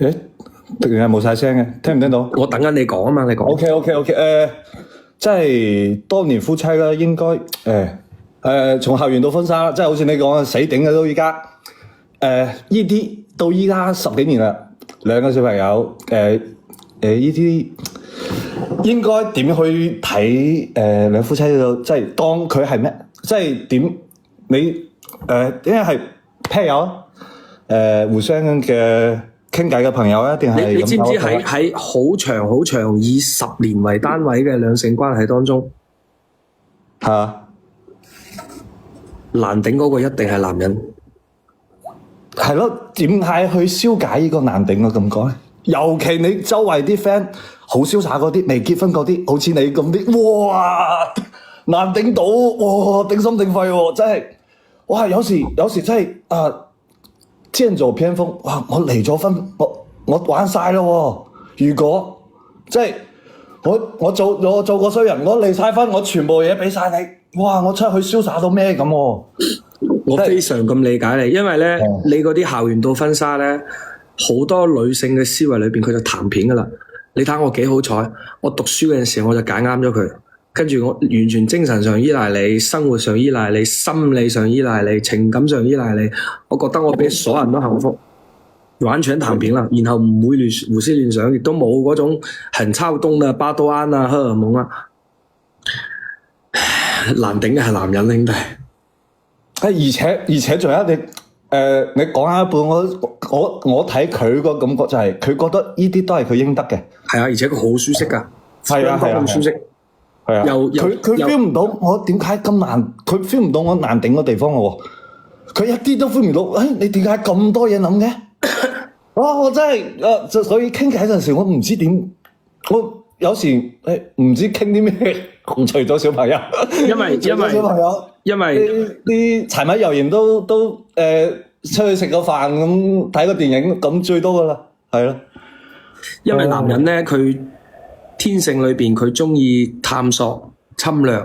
誒，突然間冇晒聲嘅，聽唔聽到？我等緊你講啊嘛，你講。OK，即係多年夫妻啦，應該從校園到婚紗啦，即係好似你講嘅死頂嘅都依家，呢啲到依家10幾年啦，兩個小朋友，呢啲應該點去睇兩夫妻即係當佢係咩？即係點你點解係 pair 友互相嘅傾偈嘅朋友啊？定係你知唔知喺好長好長以10年為單位嘅兩性關係當中，難頂嗰個一定係男人。係咯，點解去消解呢個難頂嘅感覺咧？尤其你周圍啲 friend 好瀟灑嗰啲，未結婚嗰啲，好似你咁啲，哇難頂到，哇頂心頂肺喎，真係，哇有時真係劍走偏鋒，哇我離咗婚，我玩晒咯喎！如果即係我做個衰人，我離晒婚，我全部嘢俾晒你，哇我出去瀟灑到咩咁喎？我非常咁理解你，因為咧，你嗰啲校園到婚紗咧，好多女性嘅思維裏邊佢就談片噶啦。你睇我幾好彩，我讀書嗰陣時我就揀啱咗佢，跟住我完全精神上依賴你，生活上依賴你，心理上依賴你，情感上依賴你。我覺得我比所有人都幸福，完全談片啦，然後唔會胡思亂想，亦都冇嗰種很躁動嘅巴多胺啊、荷爾蒙啊。難頂嘅係男人兄弟。而且仲有你講下一半，我睇佢個感覺就係佢覺得呢啲都係佢應得嘅。係啊，而且佢好舒適噶，係啊，好舒適。係啊，佢 feel 唔到我點解咁難，佢 feel 唔到我難頂嘅地方喎。佢一啲都 feel 唔到，你點解咁多嘢諗嘅？我真係所以傾偈嗰陣時，我唔知點，我有時唔知傾啲咩，除咗小朋友，因為小朋友。因為啲柴米油鹽都出去食個飯咁睇個電影咁最多噶啦，係咯。因為男人咧，佢天性裏邊佢中意探索、侵略，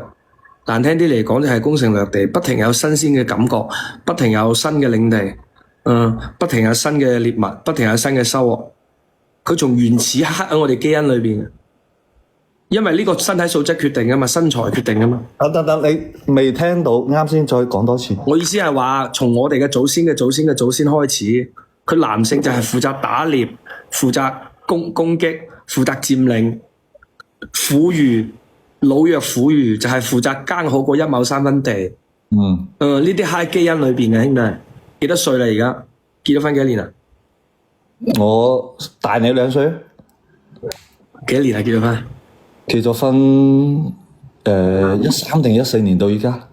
難聽啲嚟講就係攻城略地，不停有新鮮嘅感覺，不停有新嘅領地，不停有新嘅獵物，不停有新嘅收穫。佢從原始刻喺我哋基因裏邊。因為呢個身體素質決定㗎嘛，身材決定㗎嘛。等，你未聽到啱先，再講多次。我意思係話，從我哋嘅祖先開始，佢男性就係負責打獵、負責攻擊、負責佔領。婦孺老弱婦孺就係負責耕好過1畝3分地。呢啲喺基因裏邊嘅兄弟，幾多歲啦？而家結咗婚幾多年啊？我大你2歲。幾多年啊？結咗婚？結咗婚13定14年到而家，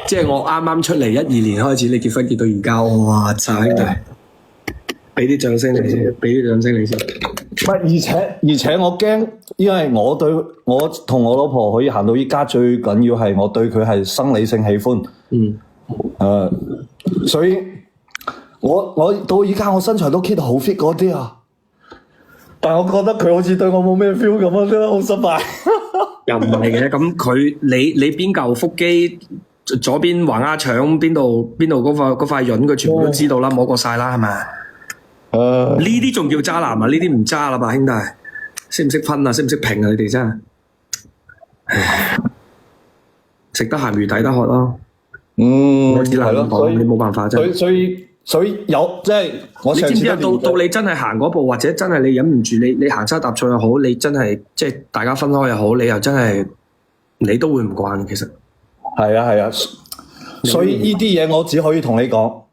即係我啱啱出嚟12年開始，你結婚結到而家，哇！真係兄弟，俾啲掌聲你先，俾啲掌聲你先。而且我驚，因為我同我老婆可以行到而家，最緊要係我對佢係生理性喜歡。所以我到而家我身材都 keep 到好 fit 嗰啲啊。但係我覺得佢好似對我冇咩 feel 咁啊，真係好失敗。又唔係嘅，咁佢你邊嚿腹肌，左邊橫鴉腸邊度嗰塊潤，佢全部都知道啦，摸過晒啦，係咪？呢啲仲叫渣男啊？呢啲唔渣啦吧，兄弟？識唔識分啊？識唔識評啊？你哋真係食得鹹魚抵得渴咯。係咯，你冇辦法啫。所以有即係我上次，你知唔知到你真係行嗰步，或者真係你忍唔住，你行差踏錯又好，你真係即係大家分開又好，你又真係你都會唔慣。其實係啊，所以呢啲嘢我只可以同你講，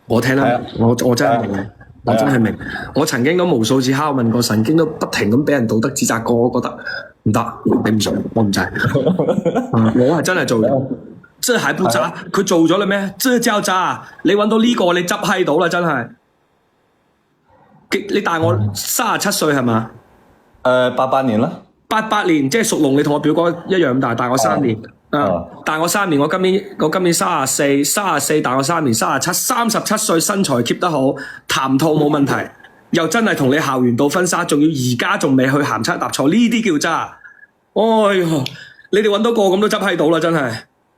我聽啦，我真係明，我真係明。我曾經都無數次拷問過，曾經都不停咁俾人道德指責過，我覺得唔得，你唔信，我唔制。我係真係做咗。這還不渣？佢做咗啦咩？這叫渣！你揾到呢個，你執閪到啦，真係。你大我37歲係嘛？88年啦。88年，即係屬龍，你同我表哥一樣咁大，大我3年。大我3年，我今年34，大我3年37歲，身材 keep 得好，談吐冇問題，又真係同你校園到婚紗，仲要而家仲未去行差踏錯，呢啲叫渣。哎喲，你哋揾到個咁都執閪到啦，真係。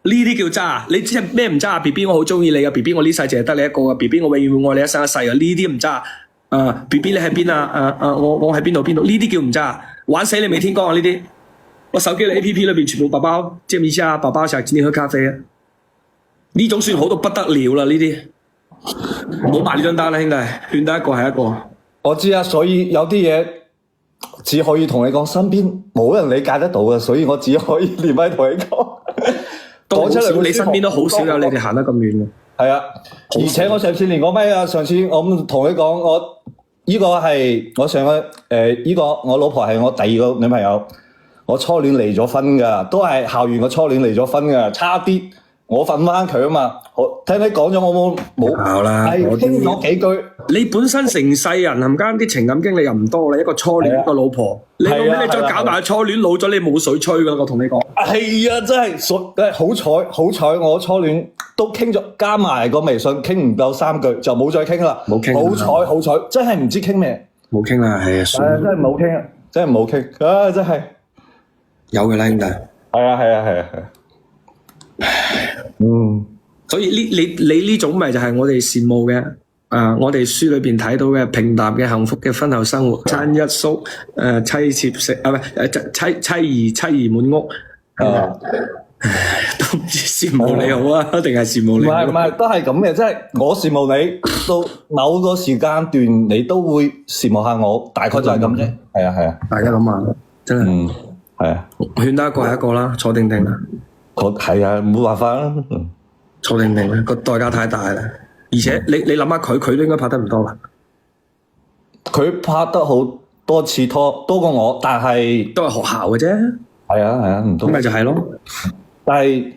呢啲叫渣，你知係咩唔渣啊 ？B B 我好中意你啊 ！B B 我呢世淨係得你一個啊 ！B B 我永遠會愛你一生一世啊！呢啲唔渣啊！B B 你喺邊啊？我喺邊度？呢啲叫唔渣？玩死你未天光啊！呢啲我手機你 A P P 裏邊全部寶寶，知唔知啊？寶寶成日請你喝咖啡啊！呢種算好到不得了啦！呢啲唔好埋呢張單啦，兄弟，勸得一個係一個。我知啊，所以有啲嘢只可以同你講，身邊冇人理解得到嘅，所以我只可以連埋同你講。講出嚟，你身邊都好少有你哋行得咁遠嘅。係啊，而且我上次連個咪啊，上次我同你講，我呢個係我上個呢個我老婆係我第二個女朋友，我初戀離咗婚噶，都係校園嘅初戀離咗婚噶，差啲我瞓翻佢啊嘛。我聽你講咗，我冇好啦，係傾咗幾句。你本身成世人冚家啲情感經歷又唔多，你一個初戀，一個老婆，你老尾你再搞埋初戀，老咗你冇水吹噶，我同你講。係啊，真係好彩，我初戀都傾咗，加埋個微信傾唔夠3句就冇再傾啦。冇傾。好彩，真係唔知傾咩。冇傾啦，係啊，真係冇傾啊，真係冇傾啊，真係有嘅啦，兄弟。係啊，所以你呢種咪就係我哋羨慕嘅。我哋書裏邊睇到嘅平淡嘅幸福嘅婚後生活，餐一宿，妻妾食啊，唔係妻兒滿屋，都唔知羨慕你好啊，定係羨慕你？唔係，都係咁嘅，即係我羨慕你，到某個時間段你都會羨慕下我，大概就係咁啫。係啊，大家諗下，真係，係啊，勸得一個係一個啦，坐定定啦。係啊，冇辦法啦，坐定定啦，個代價太大啦。而且你諗下佢都應該拍得唔多啦。佢拍得好多次拖，多過我，但係都係學校嘅啫。係啊，唔多。咁咪就係咯。但係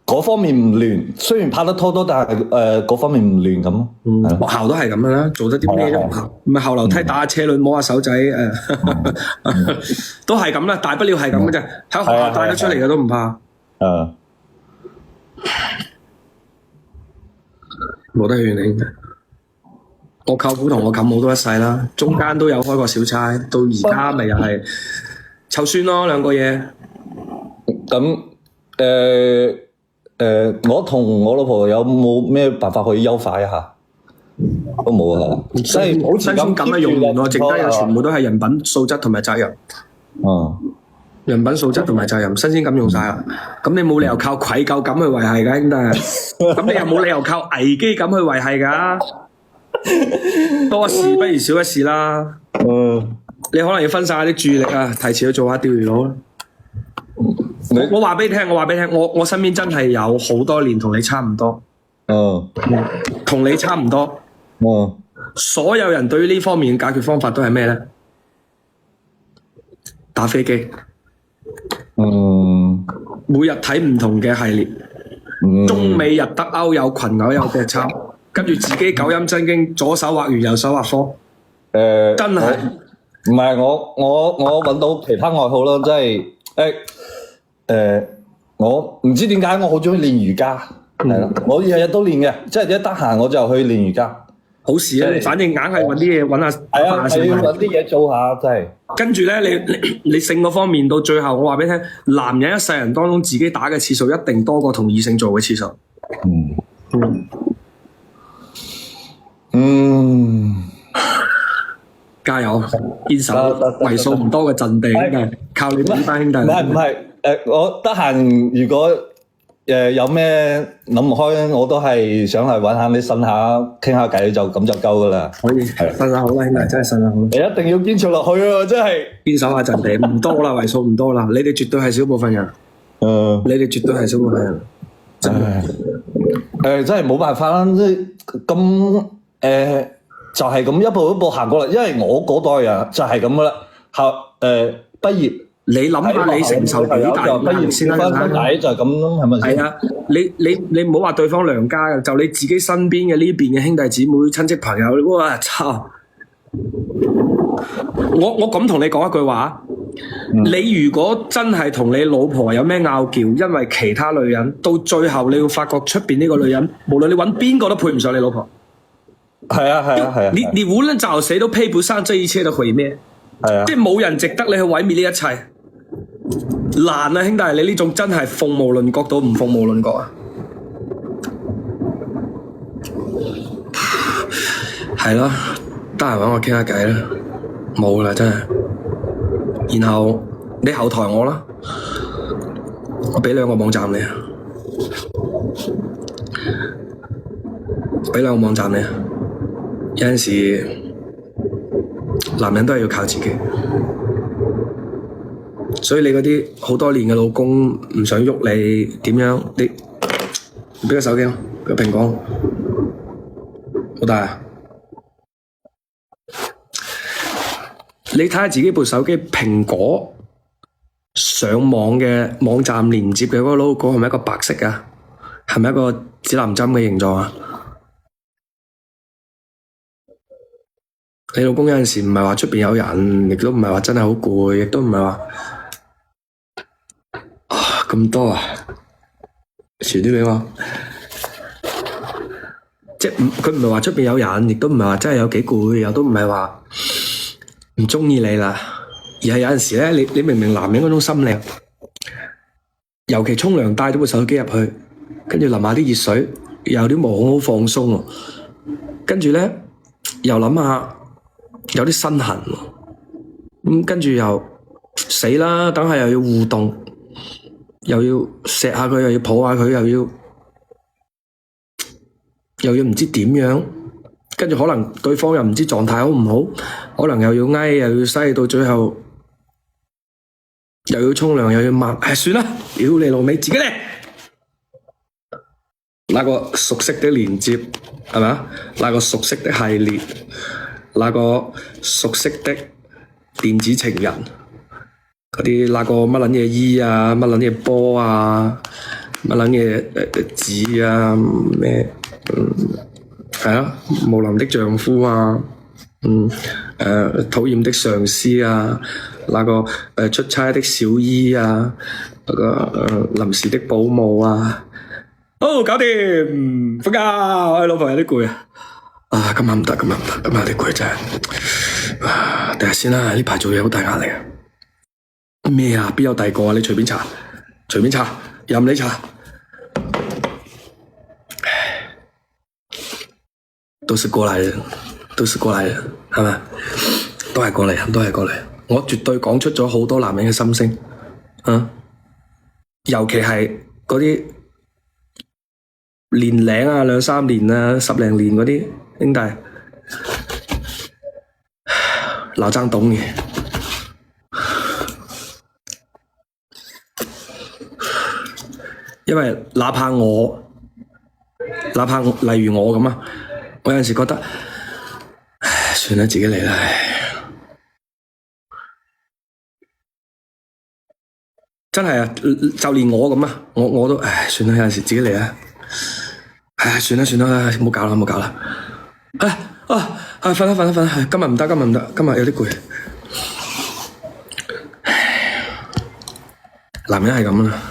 嗰方面唔亂，雖然拍得拖多，但係嗰方面唔亂咁咯。學校都係咁嘅啦，做得啲咩都唔拍，唔係後樓梯打下車輪摸下手仔都係咁啦，大不了係咁嘅啫。喺學校帶得出嚟嘅都唔怕。冇得勸你，我舅父同我舅母都一世啦，中間都有開過小差，到而家咪又係湊孫咯，兩個嘢。咁我同我老婆有冇咩辦法可以優化一下？都冇啊，即係好似咁嘅用完咯，剩低嘅全部都係人品素質同埋責任。人品素質同埋責任，新鮮感用晒啦。咁你冇理由靠愧疚感去維繫噶，兄弟。咁你又冇理由靠危機感去維繫噶。多一事不如少一事啦。你可能要分散下啲注意力啊，提前去做下釣魚佬啦。我話俾你聽，我身邊真係有好多年同你差唔多。同你差唔多。所有人對於呢方面嘅解決方法都係咩咧？打飛機。每日睇唔同嘅系列，中美日德歐有群偶有隻抄，跟住自己九陰真經，左手畫完右手畫科。真係唔係我揾到其他愛好咯，即係我唔知點解我好中意練瑜伽，係啦，我日日都練嘅，即係一得閒我就去練瑜伽。好事啊！反正硬係揾啲嘢揾下，係啊，係要揾啲嘢做下，真係。跟住咧，你性嗰方面到最後，我話俾你聽，男人一世人當中自己打嘅次數一定多過同異性做嘅次數。加油，堅守為數唔多嘅陣地，靠你呢班兄弟。唔係，我得閒如果有咩諗唔開，我都係想嚟揾下你呻下傾下偈，就咁就夠噶啦。可以，呻下好啦，兄弟，真係呻下好。你一定要堅持落去啊！真係堅守下陣地，唔多啦，為數唔多啦。你哋絕對係少部分人。你哋絕對係少部分人。真係冇辦法啦，即係咁就係咁一步一步行過嚟，因為我嗰代人就係咁噶啦。畢業。你諗下你承受幾大壓力先啦？就係咁咯，係咪先？係啊，你唔好話對方娘家嘅，就你自己身邊嘅呢邊嘅兄弟姊妹、親戚朋友，哇操！我咁同你講一句話，你如果真係同你老婆有咩拗撬，因為其他女人，到最後你會發覺出邊呢個女人，無論你揾邊個都配唔上你老婆。係啊！你無論找誰都配不上這一切的毀滅。係啊，即係冇人值得你去毀滅呢一切。難啊，兄弟，你呢種真係鳳毛麟角到唔鳳毛麟角啊！係咯，得閒搵我傾下偈啦，冇啦真係。然後你後台我啦，我畀兩個網站你啊，畀兩個網站你啊。有陣時男人都係要靠自己，所以你嗰啲好多年嘅老公唔想喐你點樣？你畀個手機我，畀個蘋果，好大啊！你睇下自己部手機蘋果上網嘅網站連接嘅嗰個 logo 係咪一個白色㗎？係咪一個指南針嘅形狀啊？你老公有陣時唔係話出邊有人，亦都唔係話真係好攰，亦都唔係話咁多啊！傳啲畀我，即係佢唔係話出邊有人，亦都唔係話真係有幾攰，又都唔係話唔鍾意你啦，而係有陣時咧，你明明男人嗰種心理，尤其沖涼帶咗部手機入去，跟住淋下啲熱水，又有啲毛孔好放鬆喎，跟住咧又諗下有啲身痕喎，咁跟住又死啦，等下又要互動，又要錫下佢，又要抱下佢，又要唔知點樣。跟住可能對方又唔知狀態好唔好，可能又要挨又要西，到最後又要沖涼又要抹，唉，算啦，屌你老味，自己嚟。那個熟悉的連接係咪啊？那個熟悉的系列，那個熟悉的電子情人，嗰啲那個乜撚嘢衣啊，乜撚嘢波啊，乜撚嘢紙啊咩係啊，無能的丈夫啊，討厭的上司啊，那個出差的小姨啊，那個臨時的保姆啊，好搞掂，瞓覺，我老婆有啲攰啊，今晚唔得，今晚有啲攰真係，第日先啦，呢排做嘢好大壓力啊，咩啊，邊有第二個啊？你隨便查，任你查。都是過來人，係咪？都係過來人，我絕對講出咗好多男人嘅心聲，尤其係嗰啲年零啊、2、3年啊、10零年嗰啲兄弟，老張懂你。因為哪怕例如我咁啊。我有陣時覺得，唉，算啦，自己嚟啦。真係啊，就連我咁啊，我都唉，算啦，有陣時自己嚟啦。唉，算啦，唔好搞啦。瞓啦，今日唔得，今日有啲攰。男人係咁啦。